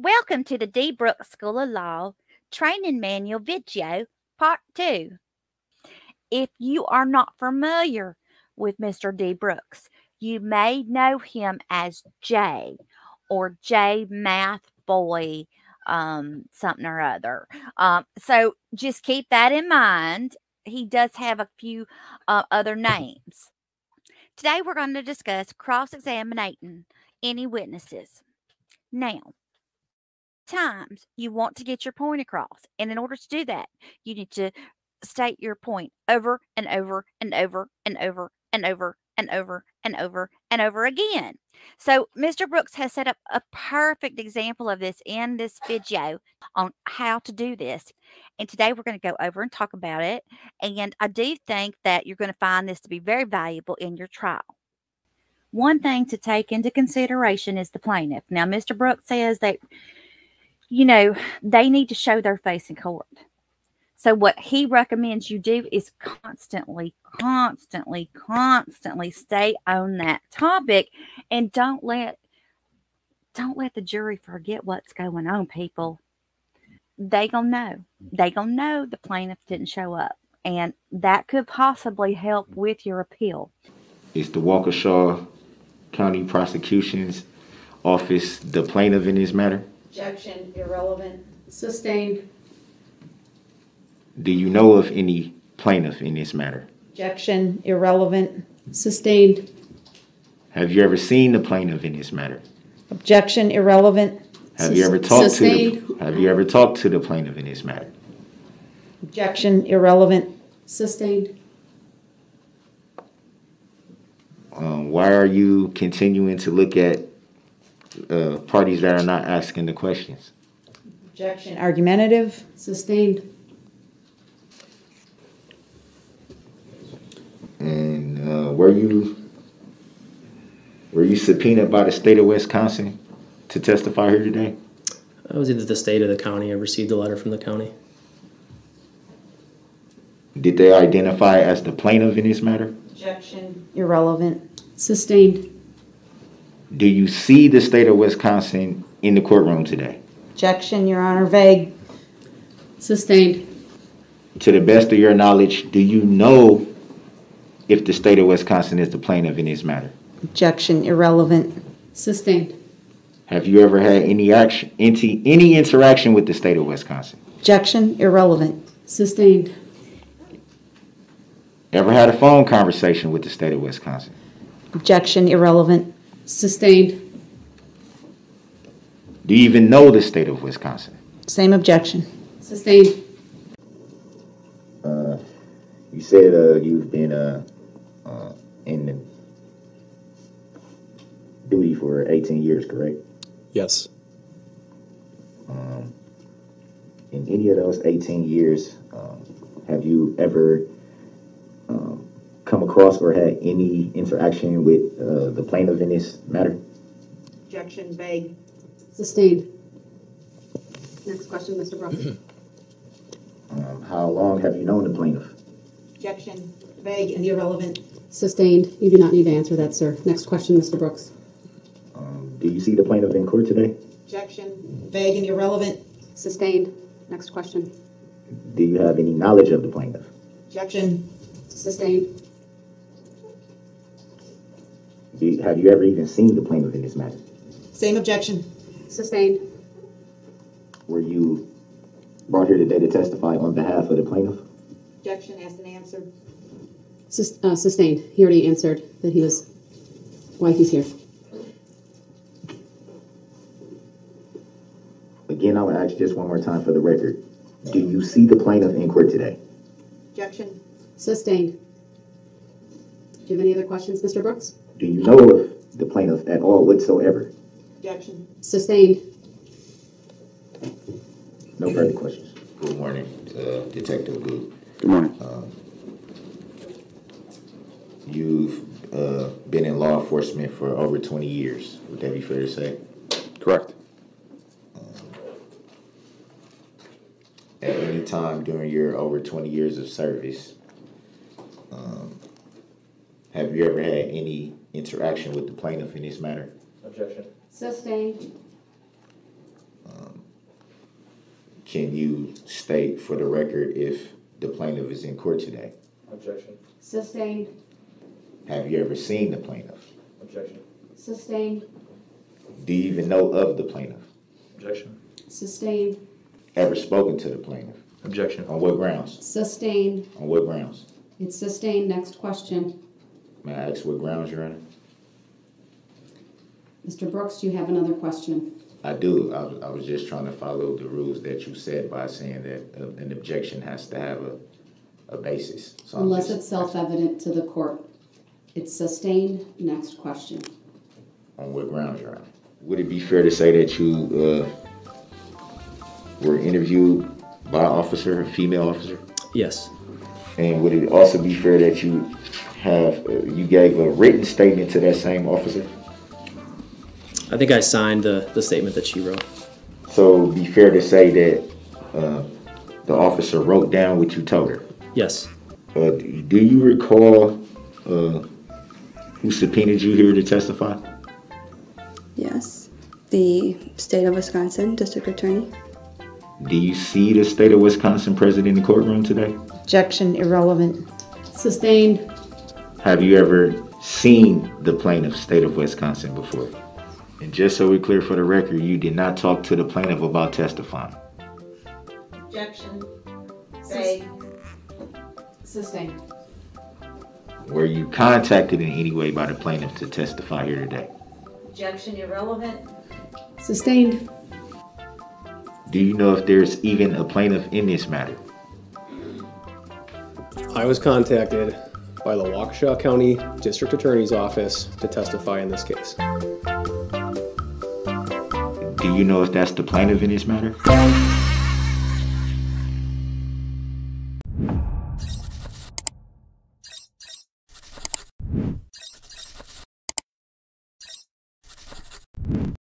Welcome to the D. Brooks School of Law Training Manual video, Part 2. If you are not familiar with Mr. D. Brooks, you may know him as J or J Math Boy, something or other. So just keep that in mind. He does have a few other names. Today we're going to discuss cross-examining any witnesses. Now, times you want to get your point across. And in order to do that, you need to state your point over and over and over and over and over and over and over and over again. So Mr. Brooks has set up a perfect example of this in this video on how to do this. And today we're going to go over and talk about it. And I do think that you're going to find this to be very valuable in your trial. One thing to take into consideration is the plaintiff. Now, Mr. Brooks says that they need to show their face in court. So what he recommends you do is constantly stay on that topic, and don't let the jury forget what's going on, people. They gonna know the plaintiff didn't show up, and that could possibly help with your appeal. Is the Waukesha County Prosecution's Office the plaintiff in this matter? Objection, irrelevant. Sustained. Do you know of any plaintiff in this matter? Objection, irrelevant. Sustained. Have you ever seen the plaintiff in this matter? Objection, irrelevant. Have you ever talked Sustained. to the plaintiff in this matter? Objection, irrelevant. Sustained. Why are you continuing to look at parties that are not asking the questions? Objection, argumentative. Sustained. And were you subpoenaed by the state of Wisconsin to testify here today? I was either the state or the county. I received a letter from the county. Did they identify as the plaintiff in this matter? Objection, irrelevant. Sustained. Do you see the state of Wisconsin in the courtroom today? Objection, Your Honor, vague. Sustained. To the best of your knowledge, do you know if the state of Wisconsin is the plaintiff in this matter? Objection, irrelevant. Sustained. Have you ever had any interaction with the state of Wisconsin? Objection, irrelevant. Sustained. Ever had a phone conversation with the state of Wisconsin? Objection, irrelevant. Sustained. Do you even know the state of Wisconsin? Same objection. Sustained. You said you've been in the duty for 18 years, correct? Yes. In any of those 18 years, have you ever come across or had any interaction with the plaintiff in this matter? Objection, vague. Sustained. Next question, Mr. Brooks. How long have you known the plaintiff? Objection, vague and irrelevant. Sustained. You do not need to answer that, sir. Next question, Mr. Brooks. Do you see the plaintiff in court today? Objection, vague and irrelevant. Sustained. Next question. Do you have any knowledge of the plaintiff? Objection, sustained. Have you ever even seen the plaintiff in this matter? Same objection. Sustained. Were you brought here today to testify on behalf of the plaintiff? Objection asked and answered. Sustained. He already answered that he was why he's here. Again, I will ask just one more time for the record. Do you see the plaintiff in court today? Objection. Sustained. Do you have any other questions, Mr. Brooks? Do you know of the plaintiff at all whatsoever? Objection. Sustained. No further questions. Good morning, Detective Good. Good morning. You've been in law enforcement for over 20 years. Would that be fair to say? Correct. At any time during your over 20 years of service, have you ever had any interaction with the plaintiff in this matter? Objection. Sustained. Can you state for the record if the plaintiff is in court today? Objection. Sustained. Have you ever seen the plaintiff? Objection. Sustained. Do you even know of the plaintiff? Objection. Sustained. Ever spoken to the plaintiff? Objection. On what grounds? Sustained. On what grounds? It's sustained. Next question. May I ask what grounds, Your Honor? Mr. Brooks, do you have another question? I do. I was just trying to follow the rules that you said by saying that an objection has to have a basis. So Unless it's self-evident to the court. It's sustained. Next question. On what grounds, Your Honor? Would it be fair to say that you were interviewed by an officer, a female officer? Yes. And would it also be fair that you gave a written statement to that same officer? I think I signed the statement that she wrote. So it'd be fair to say that the officer wrote down what you told her? Yes. Do you recall who subpoenaed you here to testify? Yes. The state of Wisconsin District Attorney. Do you see the state of Wisconsin present in the courtroom today? Objection, irrelevant. Sustained. Have you ever seen the plaintiff, state of Wisconsin, before? And just so we're clear for the record, you did not talk to the plaintiff about testifying. Objection. Say. Sustained. Were you contacted in any way by the plaintiff to testify here today? Objection, irrelevant. Sustained. Do you know if there's even a plaintiff in this matter? I was contacted by the Waukesha County District Attorney's Office to testify in this case. Do you know if that's the plaintiff in this matter?